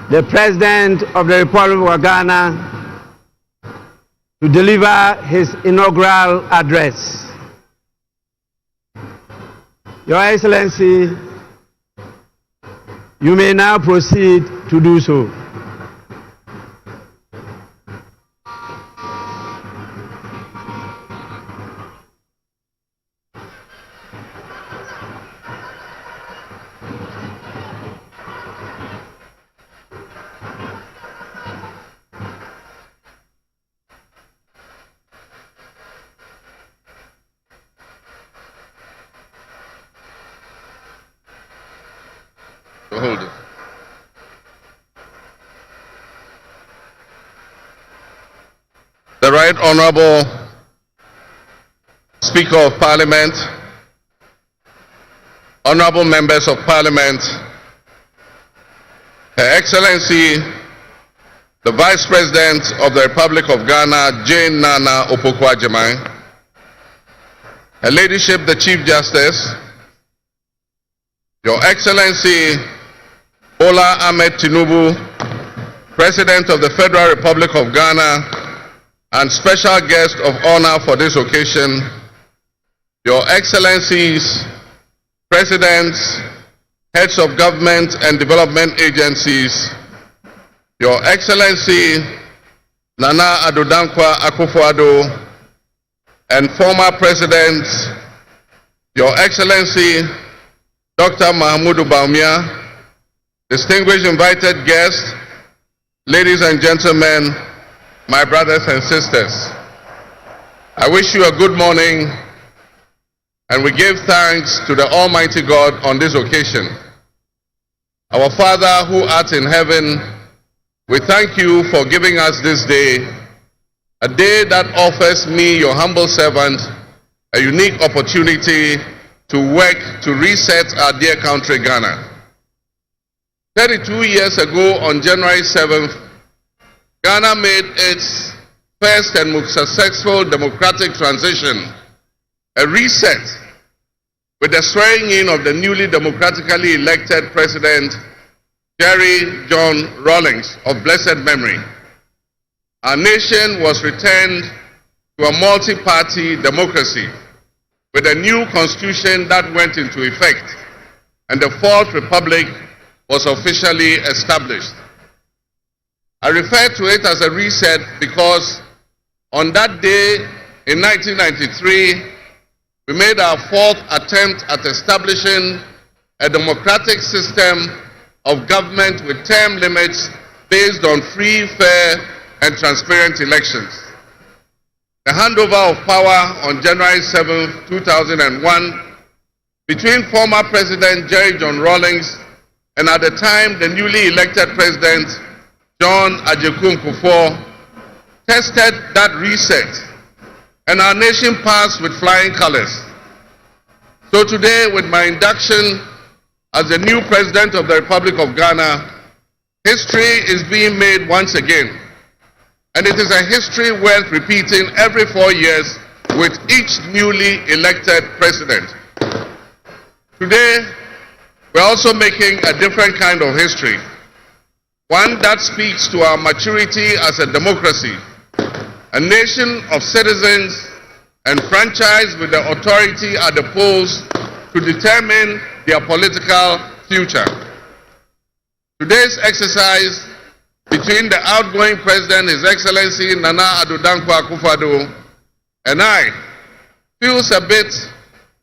the President of the Republic of Ghana to deliver his inaugural address. Your Excellency, you may now proceed to do so. Hold it. The Right Honorable Speaker of Parliament, Honorable Members of Parliament, Her Excellency, the Vice President of the Republic of Ghana, Jane Nana Opoku-Agyeman, Her Ladyship, the Chief Justice, Your Excellency, Bola Ahmed Tinubu, President of the Federal Republic of Ghana, and special guest of honor for this occasion, Your Excellencies, Presidents, Heads of Government and Development Agencies, Your Excellency Nana Addo Dankwa Akufo-Addo, and former Presidents, Your Excellency Dr. Mahamudu Bawumia, distinguished invited guests, ladies and gentlemen, my brothers and sisters, I wish you a good morning, and we give thanks to the Almighty God on this occasion. Our Father who art in heaven, we thank you for giving us this day, a day that offers me, your humble servant, a unique opportunity to work to reset our dear country, Ghana. 32 years ago, on January 7th, Ghana made its first and most successful democratic transition, a reset, with the swearing in of the newly democratically elected President, Jerry John Rawlings, of blessed memory. Our nation was returned to a multi-party democracy, with a new constitution that went into effect, and the Fourth Republic was officially established. I refer to it as a reset because on that day in 1993, we made our fourth attempt at establishing a democratic system of government with term limits based on free, fair, and transparent elections. The handover of power on January 7, 2001, between former President Jerry John Rawlings and at the time the newly elected President John Agyekum Kufuor, tested that reset, and our nation passed with flying colors. So today, with my induction as the new President of the Republic of Ghana, history is being made once again. And it is a history worth repeating every 4 years with each newly elected president. Today, we're also making a different kind of history, one that speaks to our maturity as a democracy, a nation of citizens enfranchised with the authority at the polls to determine their political future. Today's exercise between the outgoing President, His Excellency Nana Addo Dankwa Akufo-Addo, and I feels a bit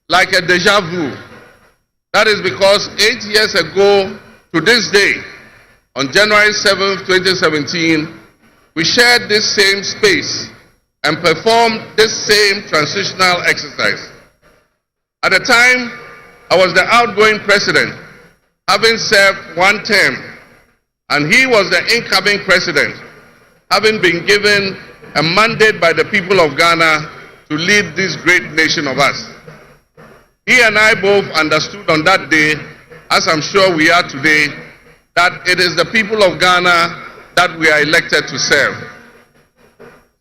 like a deja vu. That is because 8 years ago to this day, on January 7, 2017, we shared this same space and performed this same transitional exercise. At the time, I was the outgoing President, having served one term, and he was the incoming President, having been given a mandate by the people of Ghana to lead this great nation of us. He and I both understood on that day, as I'm sure we are today, that it is the people of Ghana that we are elected to serve.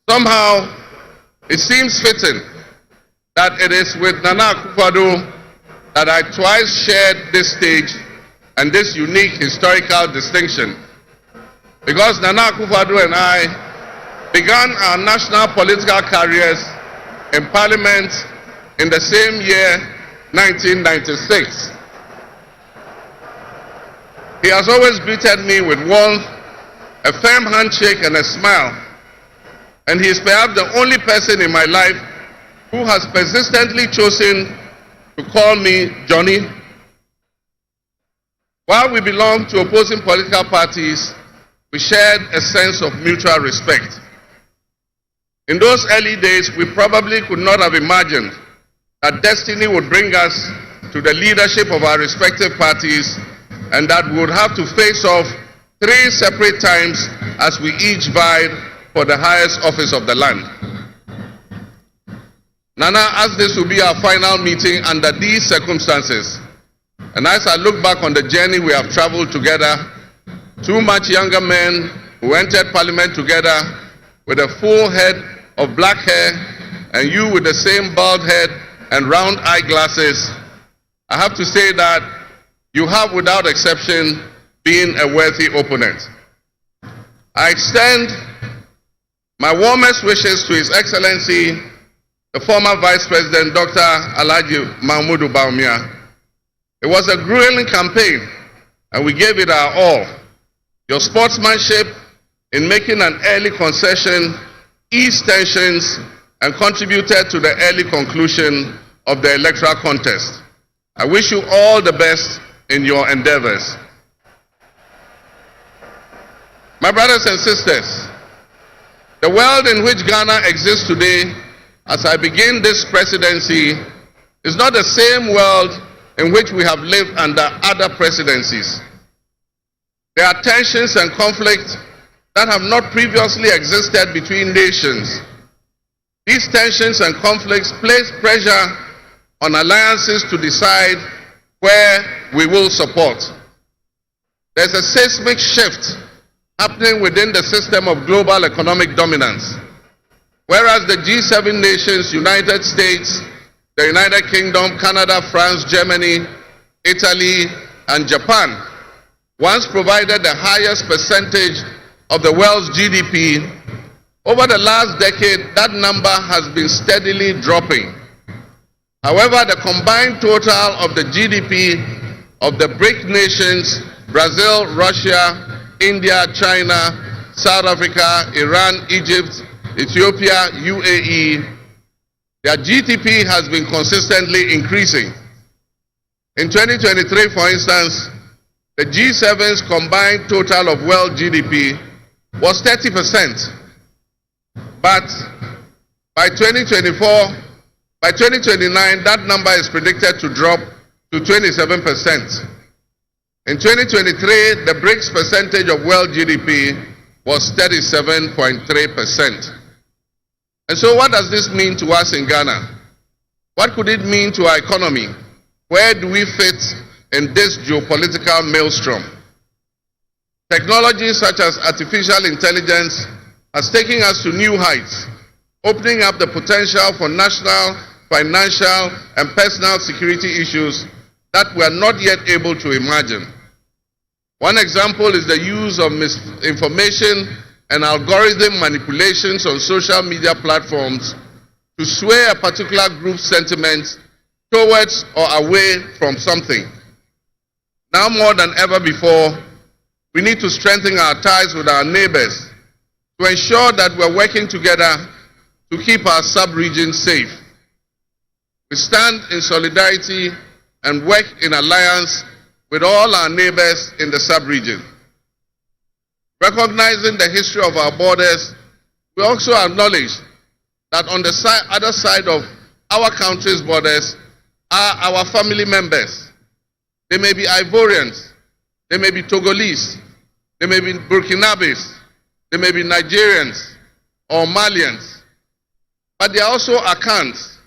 Somehow, it seems fitting that it is with Nana Akufo-Addo that I twice shared this stage and this unique historical distinction. because Nana Akufo-Addo and I began our national political careers in Parliament in the same year, 1996. He has always greeted me with warmth, a firm handshake and a smile, and he is perhaps the only person in my life who has persistently chosen to call me Johnny. While we belong to opposing political parties, we shared a sense of mutual respect. In those early days, we probably could not have imagined that destiny would bring us to the leadership of our respective parties and that we would have to face off 3 separate times as we each vied for the highest office of the land. Nana, as this will be our final meeting under these circumstances, and as I look back on the journey we have traveled together, 2 much younger men who entered Parliament together with a full head of black hair and you with the same bald head and round eyeglasses, I have to say that you have without exception been a worthy opponent. I extend my warmest wishes to His Excellency, the former Vice President, Dr. Alhaji Mahmoud Bawumia. It was a grueling campaign and we gave it our all. Your sportsmanship in making an early concession eased tensions and contributed to the early conclusion of the electoral contest. I wish you all the best in your endeavors. My brothers and sisters, the world in which Ghana exists today, as I begin this presidency, is not the same world in which we have lived under other presidencies. There are tensions and conflicts that have not previously existed between nations. These tensions and conflicts place pressure on alliances to decide where we will support. There's a seismic shift happening within the system of global economic dominance. Whereas the G7 nations, United States, the United Kingdom, Canada, France, Germany, Italy, and Japan once provided the highest percentage of the world's GDP, over the last decade, that number has been steadily dropping. However, the combined total of the GDP of the BRIC nations, Brazil, Russia, India, China, South Africa, Iran, Egypt, Ethiopia, UAE, their GDP has been consistently increasing. In 2023, for instance, the G7's combined total of world GDP was 30%. But by 2029, that number is predicted to drop to 27%. In 2023, the BRICS percentage of world GDP was 37.3%. And so what does this mean to us in Ghana? What could it mean to our economy? Where do we fit in this geopolitical maelstrom? Technology such as artificial intelligence has taken us to new heights, opening up the potential for national, financial, and personal security issues that we are not yet able to imagine. One example is the use of misinformation and algorithm manipulations on social media platforms to sway a particular group's sentiments towards or away from something. Now more than ever before, we need to strengthen our ties with our neighbors to ensure that we're working together to keep our sub-region safe. We stand in solidarity and work in alliance with all our neighbors in the sub-region. Recognizing the history of our borders, we also acknowledge that on the other side of our country's borders are our family members. They may be Ivorians, they may be Togolese, they may be Burkinabes, they may be Nigerians or Malians, but they are also Akans,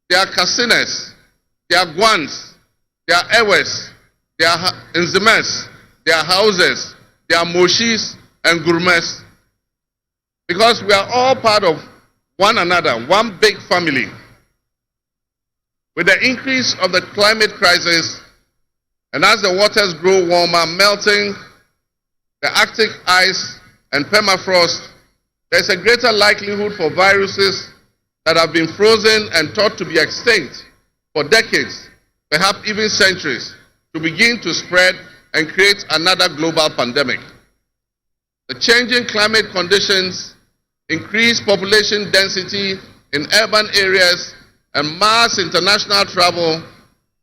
they are Kasinas, they are Gwans, they are Ewes, they are Nzemes, they are Hauses, they are Moshis and Gurmes. Because we are all part of one another, one big family. With the increase of the climate crisis, and as the waters grow warmer, melting, the Arctic ice and permafrost, there's a greater likelihood for viruses that have been frozen and thought to be extinct for decades, perhaps even centuries, to begin to spread and create another global pandemic. The changing climate conditions, increased population density in urban areas, and mass international travel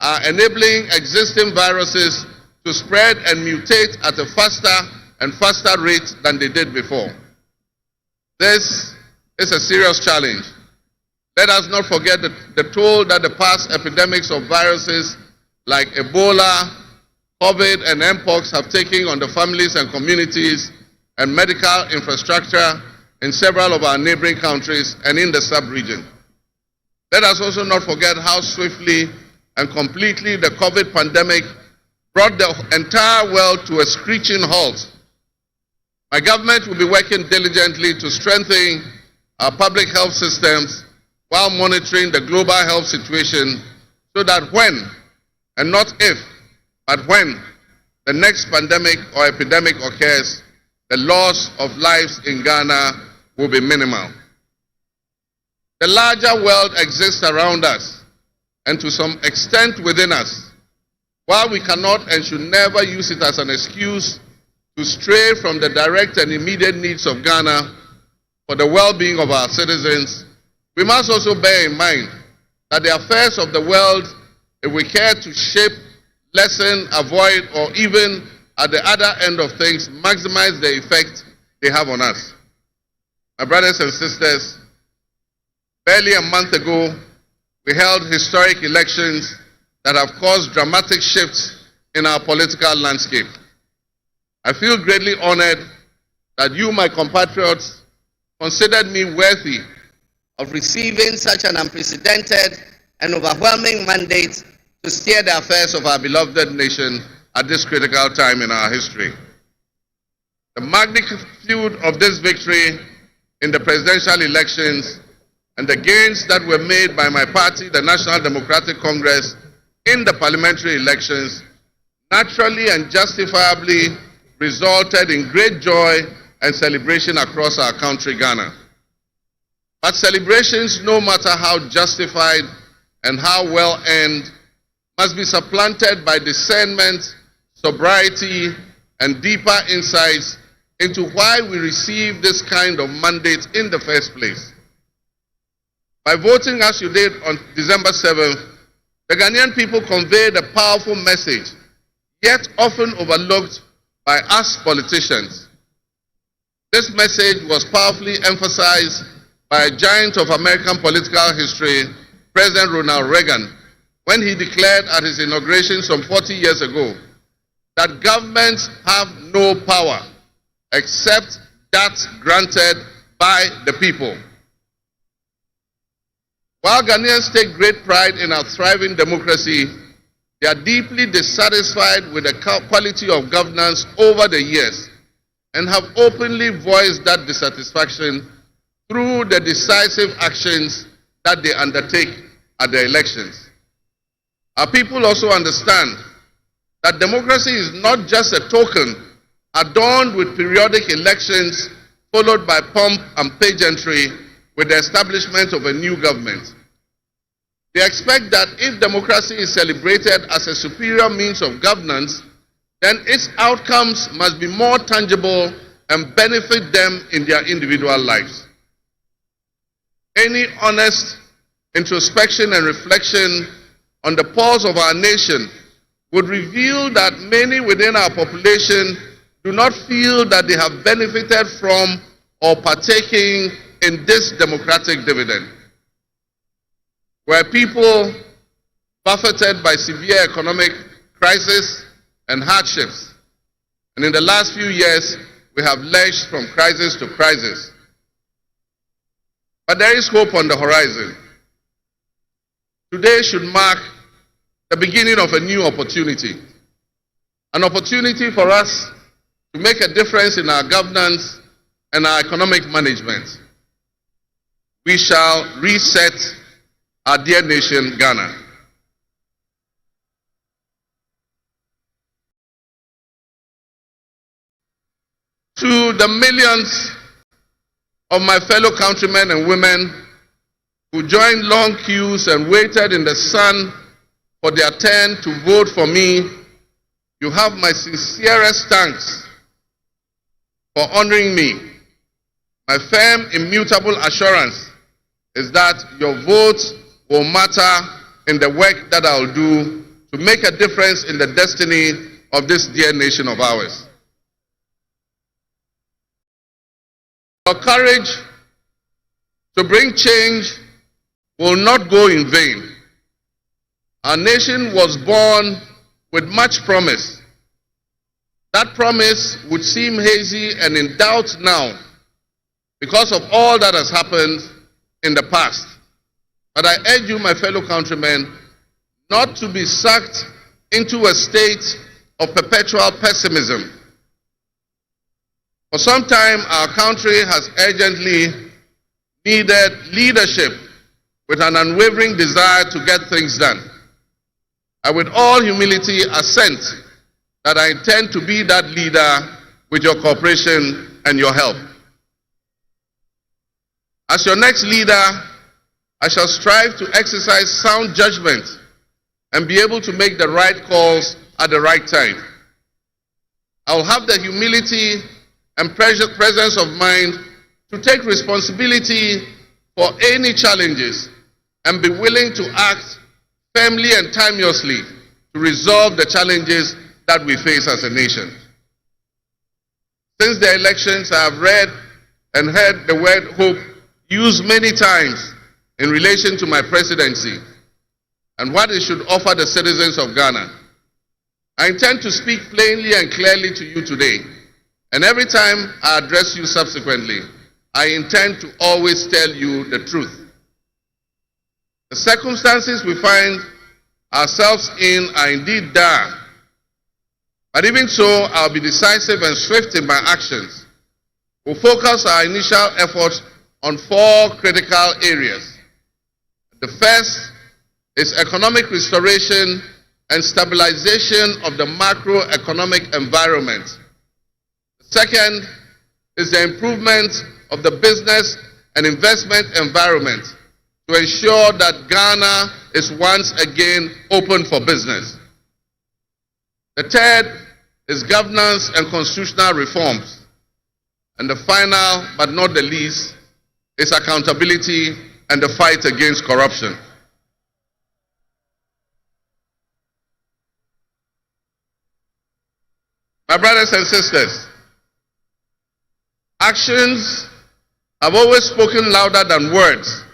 are enabling existing viruses to spread and mutate at a faster and faster rate than they did before. This is a serious challenge. Let us not forget the toll that the past epidemics of viruses like Ebola, COVID, and Mpox have taken on the families and communities and medical infrastructure in several of our neighboring countries and in the sub-region. Let us also not forget how swiftly and completely the COVID pandemic brought the entire world to a screeching halt. My government will be working diligently to strengthen our public health systems while monitoring the global health situation so that when, and not if, but when the next pandemic or epidemic occurs, the loss of lives in Ghana will be minimal. The larger world exists around us and to some extent within us. While we cannot and should never use it as an excuse to stray from the direct and immediate needs of Ghana for the well-being of our citizens, we must also bear in mind that the affairs of the world, if we care to shape, lessen, avoid, or even at the other end of things, maximize the effect they have on us. My brothers and sisters, barely a month ago, we held historic elections that have caused dramatic shifts in our political landscape. I feel greatly honored that you, my compatriots, considered me worthy of receiving such an unprecedented and overwhelming mandate to steer the affairs of our beloved nation at this critical time in our history. The magnitude of this victory in the presidential elections and the gains that were made by my party, the National Democratic Congress, in the parliamentary elections naturally and justifiably resulted in great joy and celebration across our country, Ghana. But celebrations, no matter how justified and how well earned, must be supplanted by discernment, sobriety, and deeper insights into why we received this kind of mandate in the first place. By voting as you did on December 7th, the Ghanaian people conveyed a powerful message, yet often overlooked by us politicians. This message was powerfully emphasized by a giant of American political history, President Ronald Reagan, when he declared at his inauguration some 40 years ago that governments have no power except that granted by the people. While Ghanaians take great pride in our thriving democracy, they are deeply dissatisfied with the quality of governance over the years and have openly voiced that dissatisfaction through the decisive actions that they undertake at the elections. Our people also understand that democracy is not just a token adorned with periodic elections followed by pomp and pageantry with the establishment of a new government. They expect that if democracy is celebrated as a superior means of governance, then its outcomes must be more tangible and benefit them in their individual lives. Any honest introspection and reflection on the pulse of our nation would reveal that many within our population do not feel that they have benefited from or partaking in this democratic dividend. Where people buffeted by severe economic crisis and hardships, and in the last few years we have lurched from crisis to crisis. But there is hope on the horizon. Today should mark the beginning of a new opportunity. An opportunity for us to make a difference in our governance and our economic management. We shall reset our dear nation, Ghana. To the millions of my fellow countrymen and women who joined long queues and waited in the sun for their turn to vote for me, you have my sincerest thanks for honoring me. My firm, immutable assurance is that your votes will matter in the work that I'll do to make a difference in the destiny of this dear nation of ours. Your courage to bring change will not go in vain. Our nation was born with much promise. That promise would seem hazy and in doubt now because of all that has happened in the past. But I urge you, my fellow countrymen, not to be sucked into a state of perpetual pessimism. For some time, our country has urgently needed leadership with an unwavering desire to get things done. I, with all humility, assent that I intend to be that leader with your cooperation and your help. As your next leader, I shall strive to exercise sound judgment and be able to make the right calls at the right time. I will have the humility and presence of mind to take responsibility for any challenges and be willing to act firmly and timelessly to resolve the challenges that we face as a nation. Since the elections, I have read and heard the word hope used many times in relation to my presidency and what it should offer the citizens of Ghana. I intend to speak plainly and clearly to you today, and every time I address you subsequently, I intend to always tell you the truth. The circumstances we find ourselves in are indeed dire, but even so, I'll be decisive and swift in my actions. We'll focus our initial efforts on 4 critical areas. The first is economic restoration and stabilization of the macroeconomic environment. The second is the improvement of the business and investment environment to ensure that Ghana is once again open for business. The third is governance and constitutional reforms. And the final, but not the least, is accountability and the fight against corruption. My brothers and sisters, actions have always spoken louder than words.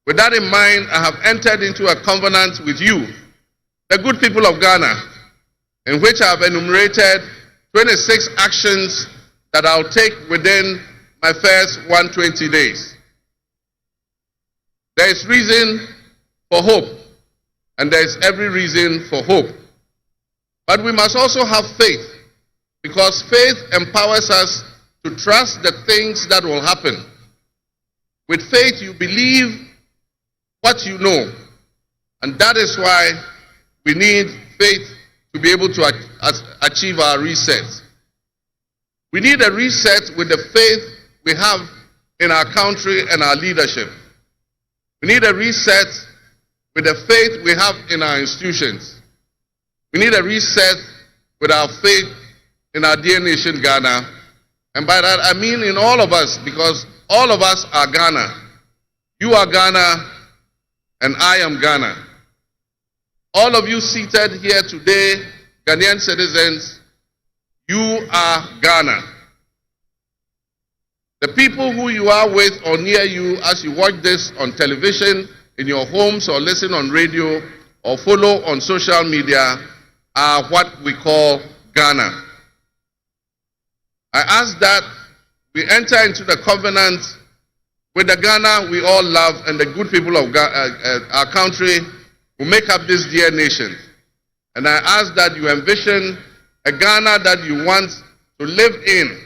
With that in mind, I have entered into a covenant with you, the good people of Ghana, in which I have enumerated 26 actions that I'll take within my first 120 days. There is reason for hope, and there is every reason for hope. But we must also have faith, because faith empowers us to trust the things that will happen. With faith, you believe what you know, and that is why we need faith to be able to achieve our reset. We need a reset with the faith we have in our country and our leadership. We need a reset with the faith we have in our institutions. We need a reset with our faith in our dear nation, Ghana. And by that, I mean in all of us, because all of us are Ghana. You are Ghana, and I am Ghana. All of you seated here today, Ghanaian citizens, you are Ghana. The people who you are with or near you as you watch this on television, in your homes, or listen on radio, or follow on social media are what we call Ghana. I ask that we enter into the covenant with the Ghana we all love and the good people of our country who make up this dear nation. And I ask that you envision a Ghana that you want to live in,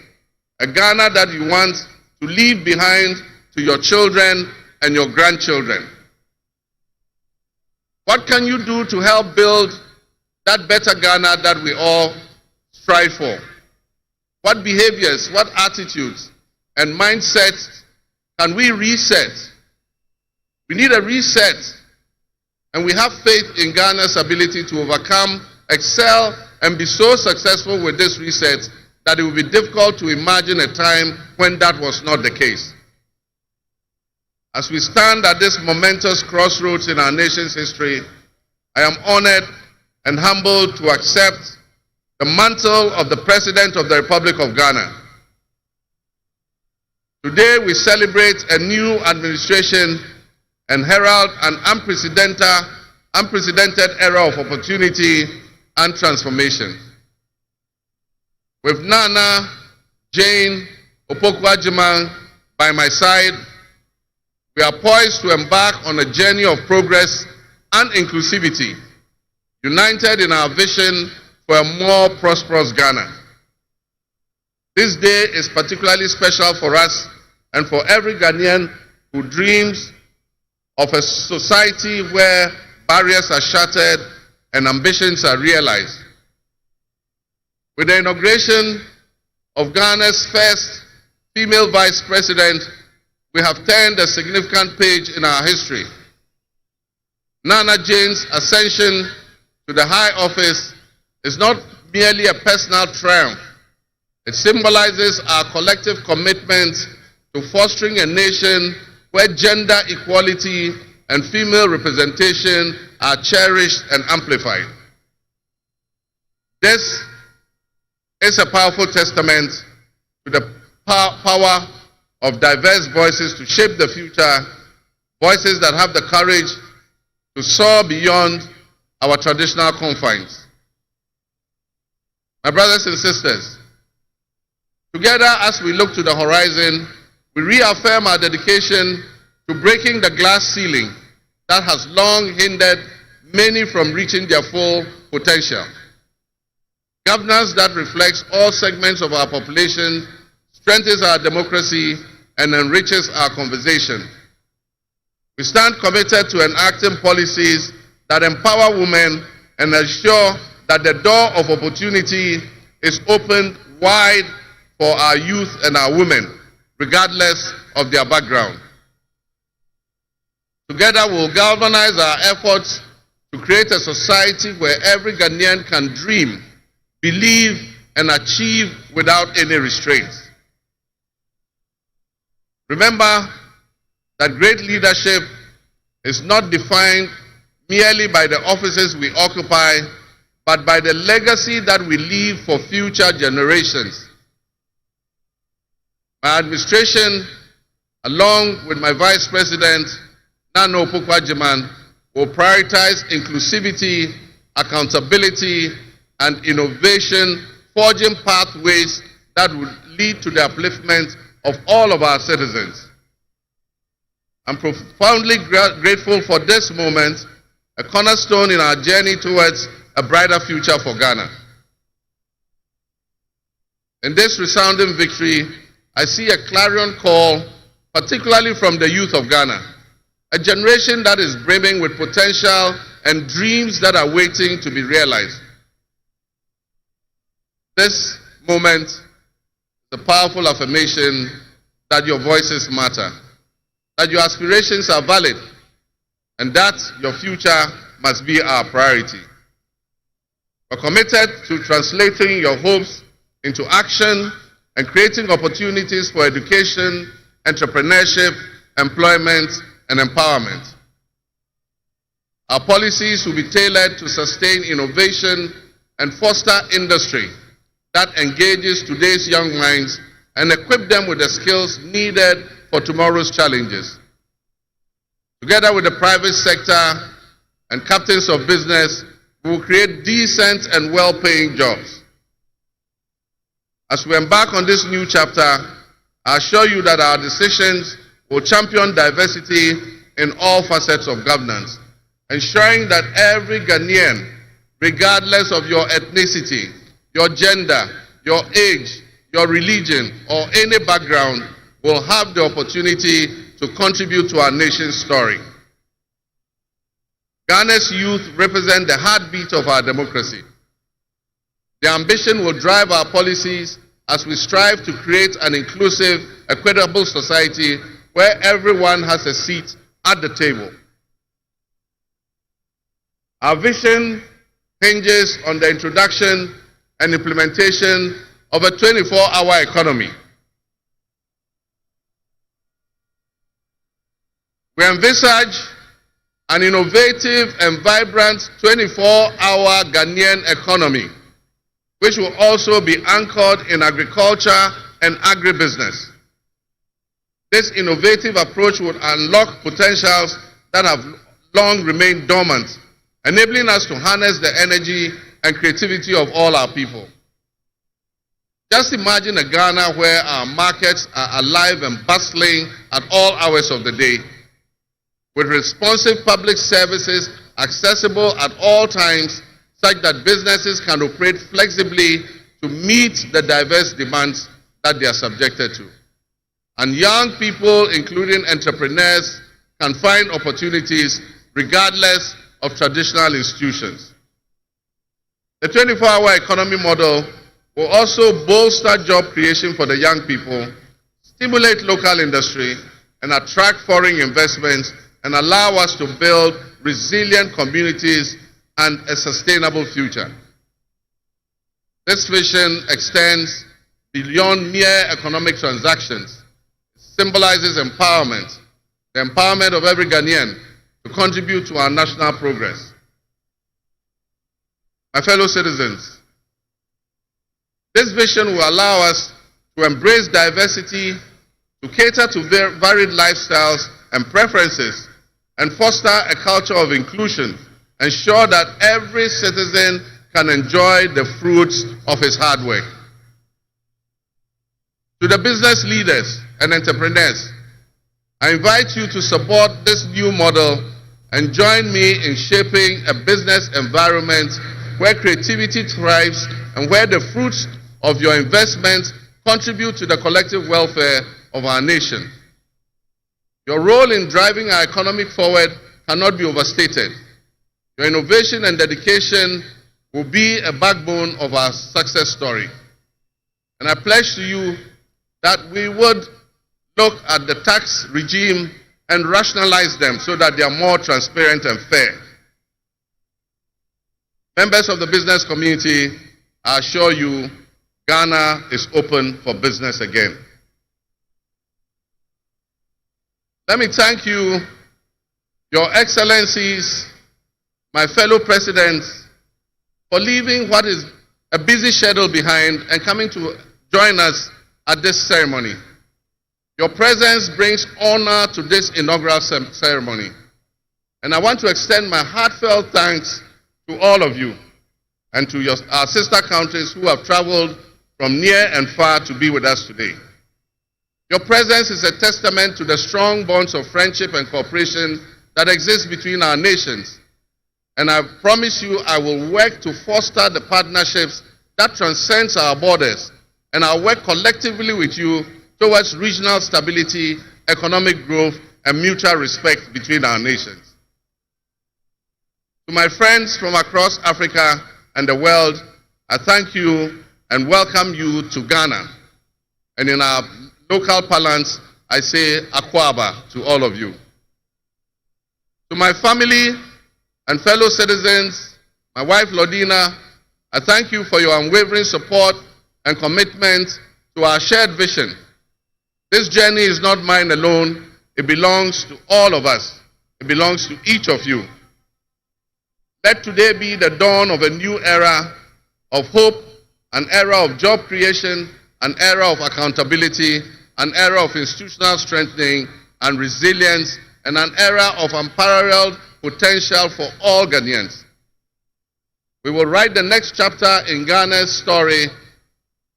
a Ghana that you want to leave behind to your children and your grandchildren. What can you do to help build that better Ghana that we all strive for? What behaviors, what attitudes and mindsets can we reset? We need a reset, and we have faith in Ghana's ability to overcome, excel, and be so successful with this reset that it will be difficult to imagine a time when that was not the case. As we stand at this momentous crossroads in our nation's history, I am honored and humbled to accept the mantle of the President of the Republic of Ghana. Today we celebrate a new administration and herald an unprecedented era of opportunity and transformation. With Nana Jane Opoku-Agyeman by my side, we are poised to embark on a journey of progress and inclusivity, united in our vision for a more prosperous Ghana. This day is particularly special for us and for every Ghanaian who dreams of a society where barriers are shattered and ambitions are realized. With the inauguration of Ghana's first female vice president, we have turned a significant page in our history. Nana Jane's ascension to the high office is not merely a personal triumph. It symbolizes our collective commitment to fostering a nation where gender equality and female representation are cherished and amplified. This is a powerful testament to the power of diverse voices to shape the future, voices that have the courage to soar beyond our traditional confines. My brothers and sisters, together as we look to the horizon, we reaffirm our dedication to breaking the glass ceiling that has long hindered many from reaching their full potential. Governance that reflects all segments of our population strengthens our democracy and enriches our conversation. We stand committed to enacting policies that empower women and ensure that the door of opportunity is opened wide for our youth and our women, regardless of their background. Together we'll galvanize our efforts to create a society where every Ghanaian can dream, believe, and achieve without any restraints. Remember that great leadership is not defined merely by the offices we occupy, but by the legacy that we leave for future generations. My administration, along with my Vice President, Nana Opoku-Agyeman, will prioritize inclusivity, accountability, and innovation, forging pathways that would lead to the upliftment of all of our citizens. I'm profoundly grateful for this moment, a cornerstone in our journey towards a brighter future for Ghana. In this resounding victory, I see a clarion call, particularly from the youth of Ghana, a generation that is brimming with potential and dreams that are waiting to be realized. This moment is a powerful affirmation that your voices matter, that your aspirations are valid, and that your future must be our priority. We're committed to translating your hopes into action and creating opportunities for education, entrepreneurship, employment, and empowerment. Our policies will be tailored to sustain innovation and foster industry that engages today's young minds and equip them with the skills needed for tomorrow's challenges. Together with the private sector and captains of business, we will create decent and well-paying jobs. As we embark on this new chapter, I assure you that our decisions will champion diversity in all facets of governance, ensuring that every Ghanaian, regardless of your ethnicity, your gender, your age, your religion, or any background, will have the opportunity to contribute to our nation's story. Ghana's youth represent the heartbeat of our democracy. Their ambition will drive our policies, as we strive to create an inclusive, equitable society where everyone has a seat at the table. Our vision hinges on the introduction and implementation of a 24-hour economy. We envisage an innovative and vibrant 24-hour Ghanaian economy, which will also be anchored in agriculture and agribusiness. This innovative approach would unlock potentials that have long remained dormant, enabling us to harness the energy and creativity of all our people. Just imagine a Ghana where our markets are alive and bustling at all hours of the day, with responsive public services accessible at all times, such that businesses can operate flexibly to meet the diverse demands that they are subjected to. And young people, including entrepreneurs, can find opportunities regardless of traditional institutions. The 24-hour economy model will also bolster job creation for the young people, stimulate local industry, and attract foreign investments, and allow us to build resilient communities and a sustainable future. This vision extends beyond mere economic transactions. It symbolizes empowerment, the empowerment of every Ghanaian to contribute to our national progress. My fellow citizens, this vision will allow us to embrace diversity, to cater to varied lifestyles and preferences, and foster a culture of inclusion, ensure that every citizen can enjoy the fruits of his hard work. To the business leaders and entrepreneurs, I invite you to support this new model and join me in shaping a business environment where creativity thrives and where the fruits of your investments contribute to the collective welfare of our nation. Your role in driving our economy forward cannot be overstated. Your innovation and dedication will be a backbone of our success story. And I pledge to you that we would look at the tax regime and rationalize them so that they are more transparent and fair. Members of the business community, I assure you, Ghana is open for business again. Let me thank you, Your Excellencies, my fellow presidents, for leaving what is a busy schedule behind and coming to join us at this ceremony. Your presence brings honor to this inaugural ceremony. And I want to extend my heartfelt thanks to all of you and to our sister countries who have traveled from near and far to be with us today. Your presence is a testament to the strong bonds of friendship and cooperation that exist between our nations. And I promise you I will work to foster the partnerships that transcends our borders, and I'll work collectively with you towards regional stability, economic growth, and mutual respect between our nations. To my friends from across Africa and the world, I thank you and welcome you to Ghana. And in our local parlance, I say Akwaba to all of you. To my family and fellow citizens, my wife Lodina, I thank you for your unwavering support and commitment to our shared vision. This journey is not mine alone. It belongs to all of us. It belongs to each of you. Let today be the dawn of a new era of hope, an era of job creation, an era of accountability, an era of institutional strengthening and resilience, and an era of unparalleled potential for all Ghanaians. We will write the next chapter in Ghana's story,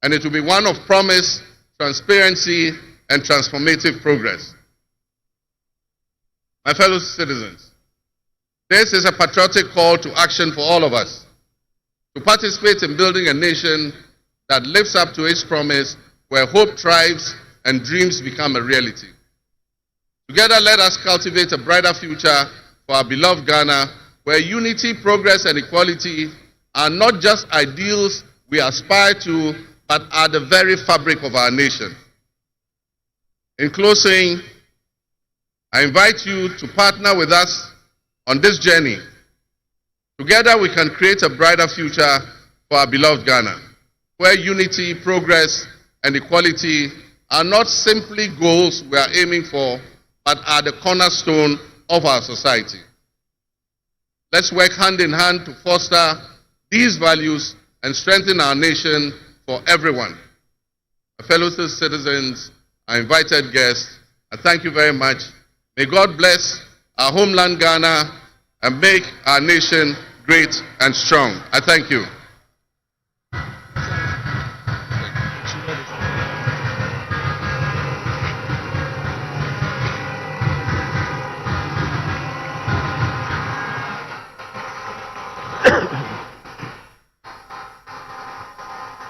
and it will be one of promise, transparency, and transformative progress. My fellow citizens, this is a patriotic call to action for all of us to participate in building a nation that lives up to its promise, where hope thrives and dreams become a reality. Together, let us cultivate a brighter future for our beloved Ghana, where unity, progress, and equality are not just ideals we aspire to, but are the very fabric of our nation. In closing, I invite you to partner with us on this journey. Together we can create a brighter future for our beloved Ghana, where unity, progress, and equality are not simply goals we are aiming for, but are the cornerstone of our society. Let's work hand in hand to foster these values and strengthen our nation for everyone. My fellow citizens, our invited guests, I thank you very much. May God bless our homeland Ghana and make our nation great and strong. I thank you.